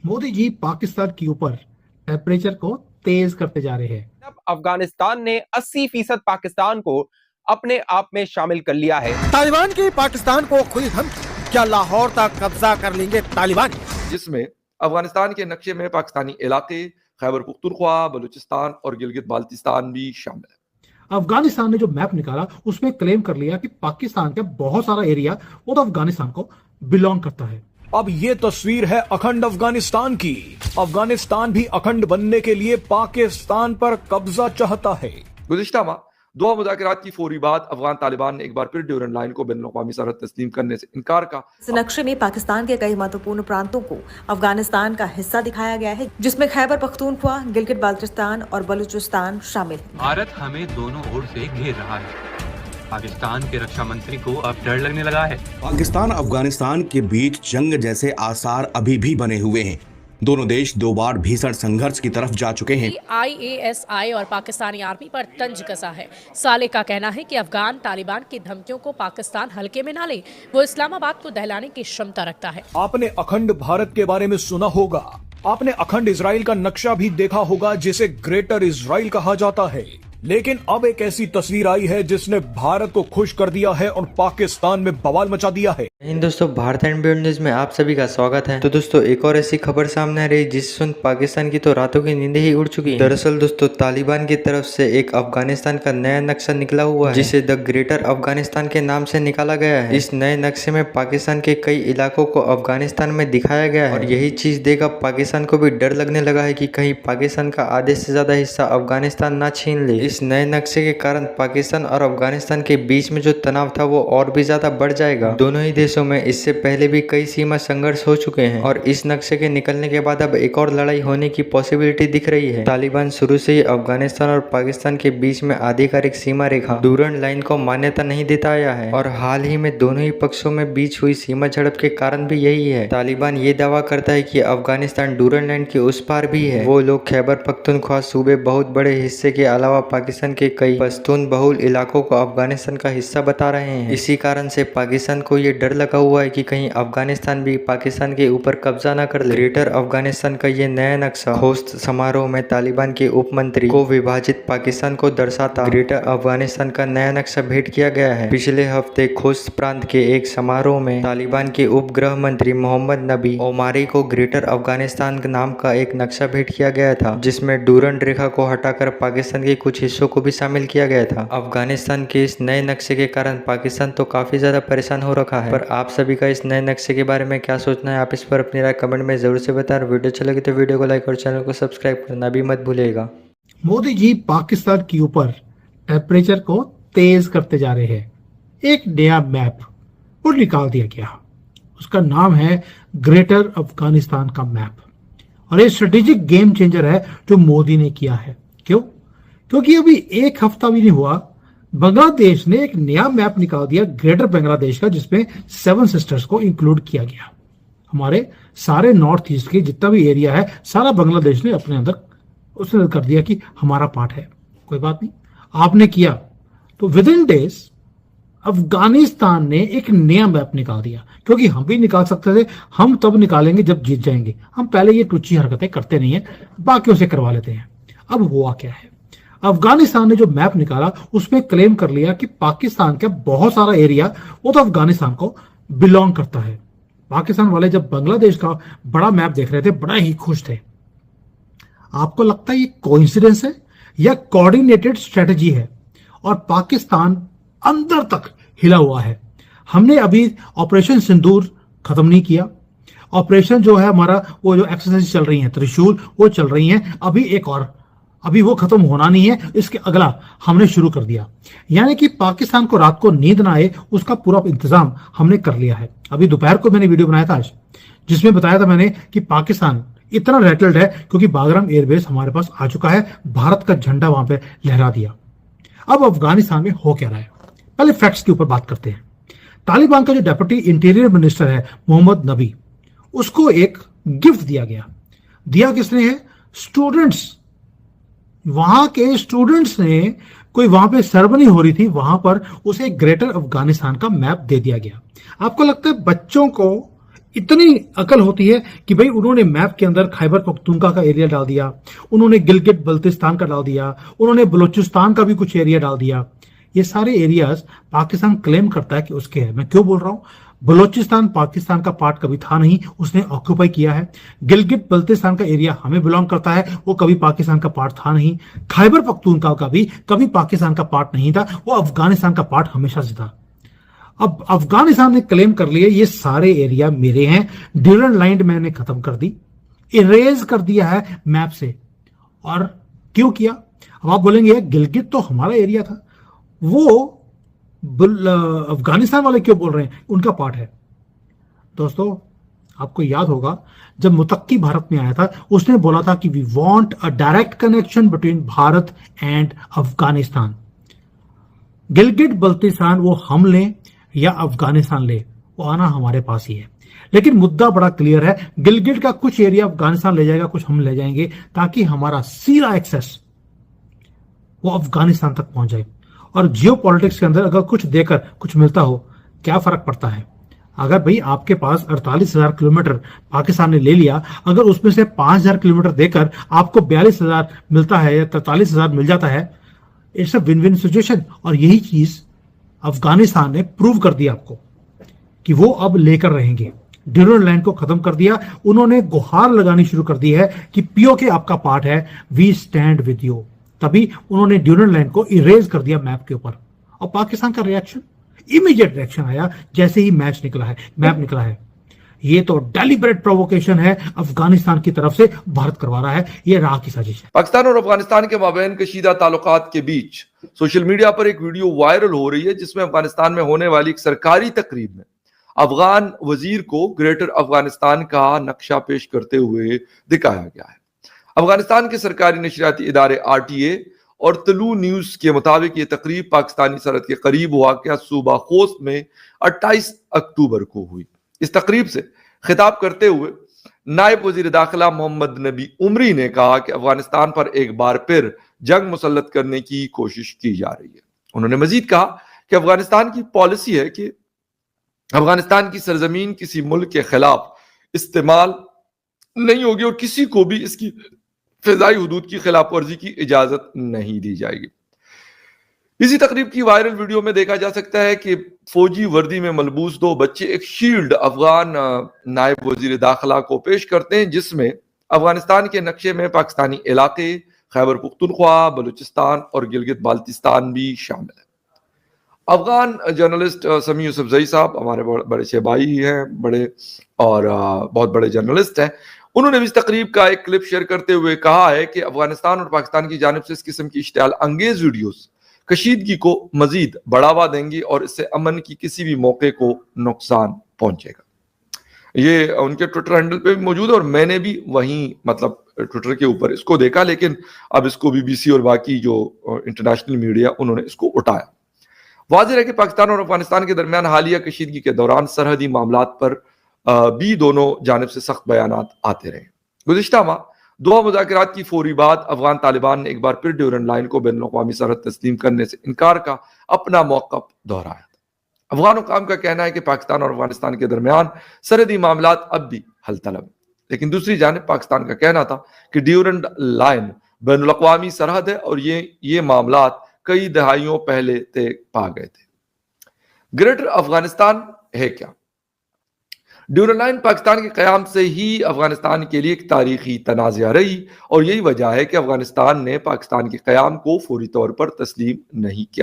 मोदी जी पाकिस्तान के ऊपर टेम्परेचर को तेज करते जा रहे हैं। अब अफगानिस्तान ने 80% पाकिस्तान को अपने आप में शामिल कर लिया है। तालिबान की पाकिस्तान को खुली धमकी, क्या लाहौर तक कब्जा कर लेंगे तालिबान? जिसमें अफगानिस्तान के नक्शे में पाकिस्तानी इलाके खैबर पख्तूनख्वा, बलूचिस्तान और गिलगित बाल्टिस्तान भी शामिल है। अफगानिस्तान ने जो मैप निकाला उसमें क्लेम कर लिया कि पाकिस्तान का बहुत सारा एरिया वो तो अफगानिस्तान को बिलोंग करता है। अब ये तस्वीर है अखंड अफगानिस्तान की। अफगानिस्तान भी अखंड बनने के लिए पाकिस्तान पर कब्जा चाहता है। गुज़िश्ता माह दोहा मुज़ाकरात की फौरी बाद अफगान तालिबान ने एक बार फिर ड्यूरेंट लाइन को बैनुल-अक़वामी सरहद तस्लीम करने से इनकार का। इस नक्शे में पाकिस्तान के कई महत्वपूर्ण प्रांतों को अफगानिस्तान का हिस्सा दिखाया गया है, जिसमें खैबर पख्तूनख्वा, गिलगित बाल्टिस्तान और बलूचिस्तान शामिल है। भारत हमें दोनों ओर से घेर रहा है। पाकिस्तान के रक्षा मंत्री को अब डर लगने लगा है। पाकिस्तान अफगानिस्तान के बीच जंग जैसे आसार अभी भी बने हुए हैं। दोनों देश 2 बार भीषण संघर्ष की तरफ जा चुके हैं। IASI और पाकिस्तानी आर्मी पर तंज कसा है। साले का कहना है कि अफगान तालिबान की धमकियों को पाकिस्तान हल्के में ना ले, वो इस्लामाबाद को दहलाने की क्षमता रखता है। आपने अखंड भारत के बारे में सुना होगा, आपने अखंड इजराइल का नक्शा भी देखा होगा जिसे ग्रेटर इजराइल कहा जाता है। लेकिन अब एक ऐसी तस्वीर आई है जिसने भारत को खुश कर दिया है और पाकिस्तान में बवाल मचा दिया है। दोस्तों, भारत एंड बियॉन्ड न्यूज में आप सभी का स्वागत है। तो दोस्तों, एक और ऐसी खबर सामने आ रही जिससे सुन पाकिस्तान की तो रातों की नींद ही उड़ चुकी है। दरअसल दोस्तों, तालिबान की तरफ से एक अफगानिस्तान का नया नक्शा निकला हुआ है, जिसे द ग्रेटर अफगानिस्तान के नाम से निकाला गया है। इस नए नक्शे में पाकिस्तान के कई इलाकों को अफगानिस्तान में दिखाया गया है और यही चीज देख अब पाकिस्तान को भी डर लगने लगा है कि कहीं पाकिस्तान का आधे से ज्यादा हिस्सा अफगानिस्तान ना छीन ले। इस नए नक्शे के कारण पाकिस्तान और अफगानिस्तान के बीच में जो तनाव था वो और भी ज्यादा बढ़ जाएगा। दोनों ही देशों में इससे पहले भी कई सीमा संघर्ष हो चुके हैं और इस नक्शे के निकलने के बाद अब एक और लड़ाई होने की पॉसिबिलिटी दिख रही है। तालिबान शुरू से ही अफगानिस्तान और पाकिस्तान के बीच में आधिकारिक सीमा रेखा डूरंड लाइन को मान्यता नहीं देता आया है और हाल ही में दोनों ही पक्षों में बीच हुई सीमा झड़प के कारण भी यही है। तालिबान ये दावा करता है कि अफगानिस्तान डूरंड लाइन के उस पार भी है। वो लोग खैबर पख्तूनख्वा सूबे बहुत बड़े हिस्से के अलावा पाकिस्तान के कई पश्तून बहुल इलाकों को अफगानिस्तान का हिस्सा बता रहे हैं। इसी कारण से पाकिस्तान को ये डर लगा हुआ है कि कहीं अफगानिस्तान भी पाकिस्तान के ऊपर कब्जा न कर ले। ग्रेटर अफगानिस्तान का ये नया नक्शा खोस्त समारोह में तालिबान के उप मंत्री को विभाजित पाकिस्तान को दर्शाता ग्रेटर अफगानिस्तान का नया नक्शा भेंट किया गया है। पिछले हफ्ते खोस्त प्रांत के एक समारोह में तालिबान के उप गृह मंत्री मोहम्मद नबी ओमारी को ग्रेटर अफगानिस्तान नाम का एक नक्शा भेंट किया गया था, जिसमें डूरंड रेखा को हटाकर पाकिस्तान के कुछ हिस्सों को भी शामिल किया गया था। अफगानिस्तान के इस नए नक्शे के कारण पाकिस्तान तो काफी ज्यादा परेशान हो रखा है, पर आप सभी का इस नए नक्शे के बारे में क्या सोचना है, आप इस पर अपनी राय कमेंट में जरूर से बताएं। वीडियो अच्छा लगे तो वीडियो को लाइक और चैनल को सब्सक्राइब करना भी मत भूलिएगा। मोदी जी पाकिस्तान के ऊपर टेम्परेचर को तेज करते जा रहे हैं। एक नया मैप वो निकाल दिया गया, उसका नाम है ग्रेटर अफगानिस्तान का मैप और ये स्ट्रेटेजिक गेम चेंजर है जो मोदी ने किया है। क्यों? क्योंकि अभी एक हफ्ता भी नहीं हुआ, बांग्लादेश ने एक नया मैप निकाल दिया ग्रेटर बांग्लादेश का, जिसमें 7 सिस्टर्स को इंक्लूड किया गया। हमारे सारे नॉर्थ ईस्ट के जितना भी एरिया है सारा बांग्लादेश ने अपने अंदर उसने कर दिया कि हमारा पार्ट है। कोई बात नहीं, आपने किया तो विद इन डेज अफगानिस्तान ने एक नया मैप निकाल दिया। क्योंकि हम भी निकाल सकते थे, हम तब निकालेंगे जब जीत जाएंगे। हम पहले ये टुच्ची हरकतें करते नहीं है, बाकियों से करवा लेते हैं। अब हुआ क्या है, अफगानिस्तान ने जो मैप निकाला उसमें क्लेम कर लिया कि पाकिस्तान का बहुत सारा एरिया वो तो अफगानिस्तान को बिलोंग करता है। पाकिस्तान वाले जब बांग्लादेश का बड़ा मैप देख रहे थे बड़ा ही खुश थे। आपको लगता है ये कोइंसिडेंस है या कोऑर्डिनेटेड स्ट्रेटजी है? और पाकिस्तान अंदर तक हिला हुआ है। हमने अभी ऑपरेशन सिंदूर खत्म नहीं किया। ऑपरेशन जो है हमारा वो जो एक्सरसाइज चल रही है त्रिशूल वो चल रही है, अभी एक और, अभी वो खत्म होना नहीं है, इसके अगला हमने शुरू कर दिया। यानी कि पाकिस्तान को रात को नींद ना आए उसका पूरा इंतजाम हमने कर लिया है। अभी दोपहर को मैंने वीडियो बनाया था आज, जिसमें बताया था मैंने कि पाकिस्तान इतना रैटल्ड है क्योंकि बागराम एयरबेस हमारे पास आ चुका है, भारत का झंडा वहां पे लहरा दिया। अब अफगानिस्तान में हो क्या रहा है, पहले फैक्ट्स के ऊपर बात करते हैं। तालिबान का जो डेप्यूटी इंटीरियर मिनिस्टर है मोहम्मद नबी, उसको एक गिफ्ट दिया गया। दिया किसने है? स्टूडेंट्स। वहां के स्टूडेंट्स ने, कोई वहां पे सेरेमनी हो रही थी, वहां पर उसे ग्रेटर अफगानिस्तान का मैप दे दिया गया। आपको लगता है बच्चों को इतनी अकल होती है कि भाई उन्होंने मैप के अंदर खैबर पख्तूनख्वा का एरिया डाल दिया, उन्होंने गिलगित बल्तिस्तान का डाल दिया, उन्होंने बलूचिस्तान का भी कुछ एरिया डाल दिया। ये सारे एरियाज पाकिस्तान क्लेम करता है कि उसके है। मैं क्यों बोल रहा हूं? बलूचिस्तान पाकिस्तान का पार्ट कभी था नहीं, उसने ऑक्यूपाई किया है। गिलगित बल्तिस्तान का एरिया हमें बिलोंग करता है, वो कभी पाकिस्तान का पार्ट था नहीं। खैबर पख्तूनख्वा का भी कभी पाकिस्तान का पार्ट नहीं था, वो अफगानिस्तान का पार्ट हमेशा से था। अब अफगानिस्तान ने क्लेम कर लिए ये सारे एरिया मेरे हैं, ड्यूरेंट लाइन मैंने खत्म कर दी, इरेज कर दिया है मैप से। और क्यों किया? अब आप बोलेंगे गिलगित तो हमारा एरिया था, वो अफगानिस्तान वाले क्यों बोल रहे हैं उनका पार्ट है? दोस्तों, आपको याद होगा जब मुतक्की भारत में आया था, उसने बोला था कि we want a direct connection between Bharat and Afghanistan. Gilgit Baltistan वो हम लें या अफगानिस्तान ले, वो आना हमारे पास ही है। लेकिन मुद्दा बड़ा क्लियर है, गिलगित का कुछ एरिया अफगानिस्तान ले जाएगा, कुछ हम ले जाएंगे, ताकि हमारा सीधा एक्सेस वो अफगानिस्तान तक पहुंच जाए। और जियो पॉलिटिक्स के अंदर अगर कुछ देकर कुछ मिलता हो, क्या फर्क पड़ता है? अगर भाई आपके पास 48,000 किलोमीटर पाकिस्तान ने ले लिया, अगर उसमें से 5,000 किलोमीटर देकर आपको 42,000 मिलता है या 43,000 मिल जाता है, it's a win win situation. और यही चीज अफगानिस्तान ने प्रूव कर दिया आपको कि वो अब लेकर रहेंगे। ड्यूरेंट लाइन को खत्म कर दिया, उन्होंने गुहार लगानी शुरू कर दी है कि पीओके आपका पार्ट है, वी स्टैंड विद यू। तभी उन्होंने ड्यूरेंट लाइन को इरेज कर दिया मैप के ऊपर। और पाकिस्तान का रिएक्शन, इमीडिएट रिएक्शन आया जैसे ही मैप निकला है। ये तो डेलिबरेट प्रोवोकेशन है, अफगानिस्तान की तरफ से भारत करवा रहा है, ये राह की साजिश है। पाकिस्तान और अफगानिस्तान के माबैन कशीदा ताल्लुकात के बीच सोशल मीडिया पर एक वीडियो वायरल हो रही है, जिसमें अफगानिस्तान में होने वाली एक सरकारी तकरीब में अफगान वजीर को ग्रेटर अफगानिस्तान का नक्शा पेश करते हुए दिखाया गया है। अफगानिस्तान के सरकारी नशरियाती इदारे RTA और तलू न्यूज के मुताबिक ये तकरीब पाकिस्तानी सरहद के करीब वाक़या सूबा खोस्त में 28 अक्टूबर को हुई। इस तकरीब से खिताब करते हुए नायब वजीर दाखिला मोहम्मद नबी उमरी ने कहा कि अफगानिस्तान पर एक बार फिर जंग मुसल्लत करने की कोशिश की जा रही है। उन्होंने मजीद कहा कि अफगानिस्तान की पॉलिसी है कि अफगानिस्तान की सरजमीन किसी मुल्क के खिलाफ इस्तेमाल नहीं होगी और किसी को भी इसकी फिजाई हुदूद की खिलाफ वर्जी की इजाजत नहीं दी जाएगी। इसी तकरीब की वायरल वीडियो में देखा जा सकता है कि फौजी वर्दी में मलबूस दो बच्चे एक शील्ड अफगान नायब वजीर दाखिला को पेश करते हैं, जिसमें अफगानिस्तान के नक्शे में पाकिस्तानी इलाके खैबर पख्तूनख्वा, बलूचिस्तान और गिलगित बाल्तिस्तान भी शामिल है। अफगान जर्नलिस्ट समी यूसुफजई साहब हमारे बड़े से भाई हैं, बड़े और बहुत बड़े जर्नलिस्ट हैं। उन्होंने भी इस तकरीब का एक क्लिप शेयर करते हुए कहा है कि अफगानिस्तान और पाकिस्तान की जानिब से इस किस्म की इश्तियाल अंगेज वीडियोस कशीदगी को मजीद बढ़ावा देंगी और इससे अमन की किसी भी मौके को नुकसान पहुंचेगा। ये उनके ट्विटर हैंडल पे भी मौजूद है और मैंने भी वहीं मतलब ट्विटर के ऊपर इसको देखा, लेकिन अब इसको BBC और बाकी जो इंटरनेशनल मीडिया उन्होंने इसको उठाया। वाज़ेह है कि पाकिस्तान और अफगानिस्तान के दरमियान हालिया कशीदगी के दौरान सरहदी मामलात पर भी दोनों जानिब से सख्त बयानात आते रहे। गुज़िश्ता माह दोहा मुज़ाकरात की फौरी बाद अफगान तालिबान ने एक बार फिर ड्यूरेंट लाइन को बैनुल अक़वामी सरहद तस्लीम करने से इनकार का अपना मौक़िफ़ दोहराया था। अफगान हुकाम का कहना है कि पाकिस्तान और अफगानिस्तान के दरमियान सरहदी मामलात अब भी हल तलब है, लेकिन दूसरी जानिब पाकिस्तान का कहना था कि ड्यूरेंट लाइन बैनुल अक़वामी सरहद है और ये मामलात कई दहाइयों पहले तय पा गए थे। ग्रेटर अफगानिस्तान है क्या? ड्यूरेंट लाइन पाकिस्तान के क़याम से ही अफगानिस्तान के लिए एक तारीखी तनाज़ा रही और यही वजह है कि अफगानिस्तान ने पाकिस्तान के क़याम को फौरी तौर पर तस्लीम नहीं किया।